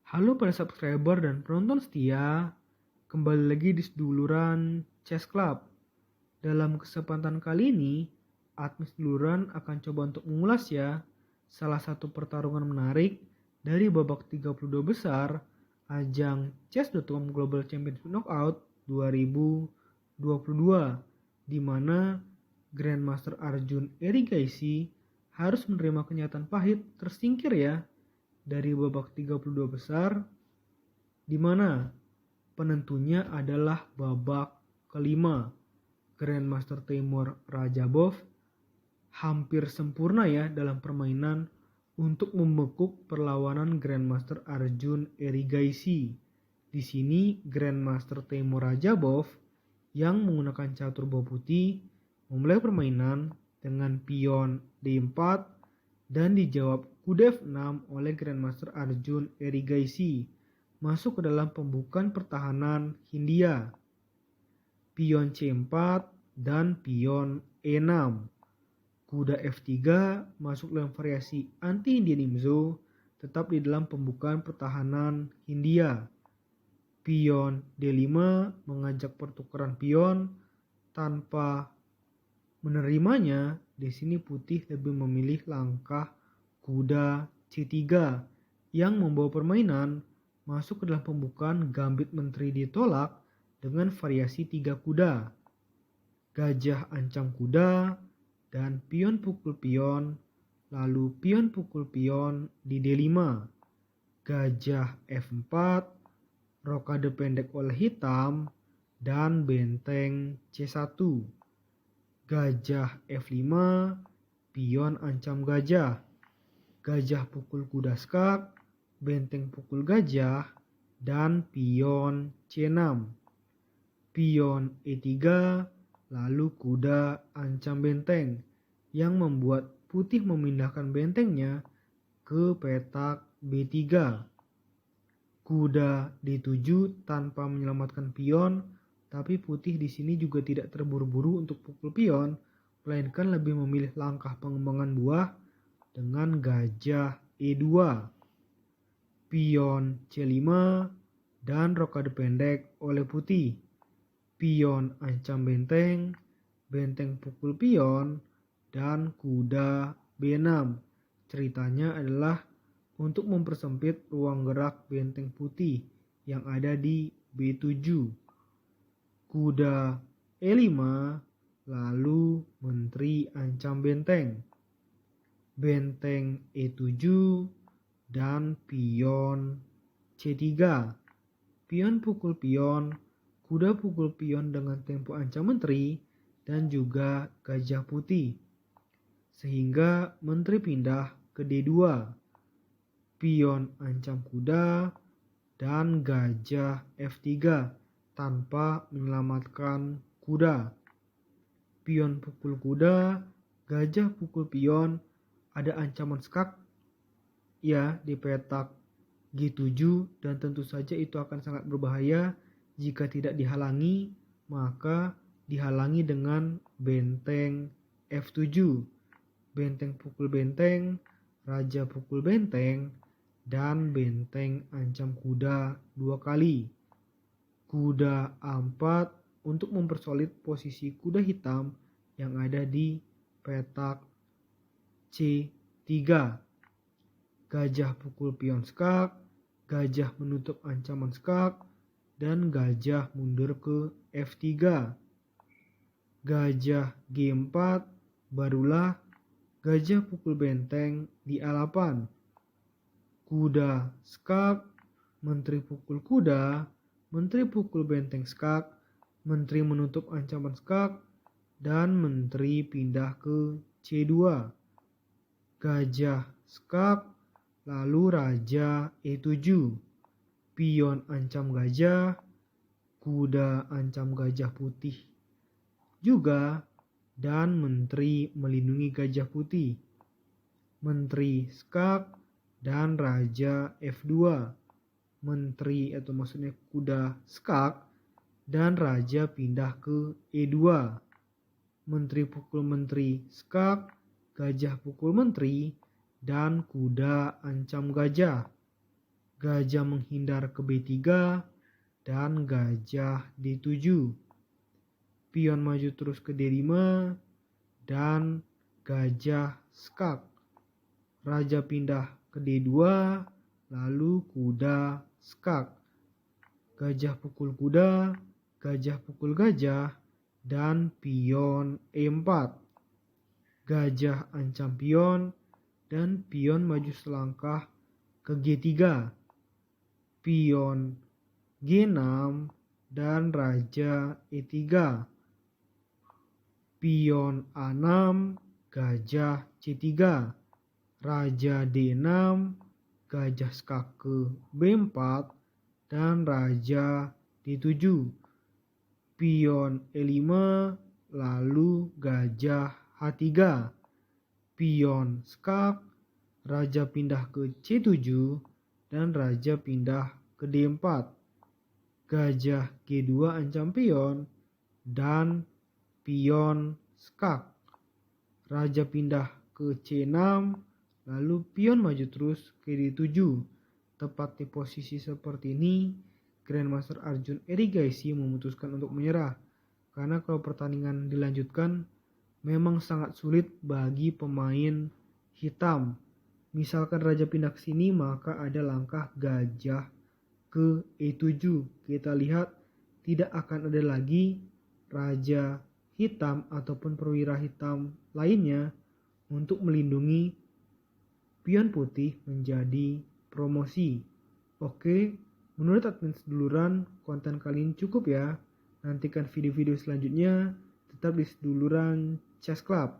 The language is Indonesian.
Halo para subscriber dan penonton setia, kembali lagi di Seduluran Chess Club. Dalam kesempatan kali ini, admin Seduluran akan coba untuk mengulas ya salah satu pertarungan menarik dari babak 32 besar ajang Chess.com Global Championship Knockout 2022, di mana Grandmaster Arjun Erigaisi harus menerima kenyataan pahit tersingkir ya dari babak 32 besar, di mana penentunya adalah babak kelima. Grandmaster Teimur Rajabov hampir sempurna ya dalam permainan untuk membekuk perlawanan Grandmaster Arjun Erigaisi. Di sini Grandmaster Teimur Rajabov yang menggunakan catur bawah putih memulai permainan dengan pion D4 dan dijawab kuda F6 oleh Grandmaster Arjun Erigaisi masuk ke dalam pembukaan pertahanan Hindia. Pion C4 dan pion E6. Kuda F3 masuk dalam variasi anti-Indian Nimzo tetap di dalam pembukaan pertahanan Hindia. Pion D5 mengajak pertukaran pion tanpa menerimanya. Di sini putih lebih memilih langkah kuda C3 yang membawa permainan masuk ke dalam pembukaan gambit menteri ditolak dengan variasi 3 kuda. Gajah ancam kuda dan pion pukul pion, lalu pion pukul pion di D5. Gajah F4, rokade pendek oleh hitam dan benteng C1. Gajah F5, pion ancam gajah. Gajah pukul kuda skak, benteng pukul gajah, dan pion C6. Pion E3, lalu kuda ancam benteng yang membuat putih memindahkan bentengnya ke petak B3. Kuda D7 tanpa menyelamatkan pion, tapi putih di sini juga tidak terburu-buru untuk pukul pion, melainkan lebih memilih langkah pengembangan buah dengan gajah E2. Pion C5 dan rokade pendek oleh putih. Pion ancam benteng, benteng pukul pion, dan kuda B6. Ceritanya adalah untuk mempersempit ruang gerak benteng putih yang ada di B7. Kuda E5, lalu menteri ancam benteng. Benteng E7 dan pion C3. Pion pukul pion, kuda pukul pion dengan tempo ancam menteri, dan juga gajah putih. Sehingga menteri pindah ke D2. Pion ancam kuda dan gajah F3 tanpa menyelamatkan kuda. Pion pukul kuda, gajah pukul pion, ada ancaman skak ya di petak G7, dan tentu saja itu akan sangat berbahaya jika tidak dihalangi, maka dihalangi dengan benteng F7. Benteng pukul benteng, raja pukul benteng, dan benteng ancam kuda 2 kali. Kuda A4 untuk mempersolid posisi kuda hitam yang ada di petak C3. Gajah pukul pion skak, gajah menutup ancaman skak, dan gajah mundur ke F3. Gajah G4, barulah gajah pukul benteng di A8. Kuda skak, menteri pukul kuda, menteri pukul benteng skak, menteri menutup ancaman skak, dan menteri pindah ke C2. Gajah skak, lalu raja E7. Pion ancam gajah, kuda ancam gajah putih juga, dan menteri melindungi gajah putih. Menteri skak dan raja F2. Menteri atau maksudnya kuda skak dan raja pindah ke E2. Menteri pukul menteri skak, gajah pukul menteri, dan kuda ancam gajah. gajah menghindar ke B3, dan gajah D7. Pion maju terus ke D5, dan gajah skak. Raja pindah ke D2, lalu kuda skak. Gajah pukul kuda, gajah pukul gajah, dan pion E4. Gajah ancam pion, dan pion maju selangkah ke G3. Pion G6, dan raja E3. Pion A6, gajah C3. Raja D6, gajah skak ke B4, dan raja D7. Pion E5, lalu gajah H3. Pion skak, raja pindah ke C7, dan raja pindah ke D4. Gajah G2 ancam pion, dan pion skak. Raja pindah ke C6, lalu pion maju terus ke D7. Tepat di posisi seperti ini, Grandmaster Arjun Erigaisi memutuskan untuk menyerah. Karena kalau pertandingan dilanjutkan, memang sangat sulit bagi pemain hitam. Misalkan raja pindah ke sini, maka ada langkah gajah ke E7. Kita lihat tidak akan ada lagi raja hitam ataupun perwira hitam lainnya untuk melindungi pion putih menjadi promosi. Oke, menurut admin seduluran, konten kali ini cukup ya. Nantikan video-video selanjutnya tetap di seduluran Chess Club.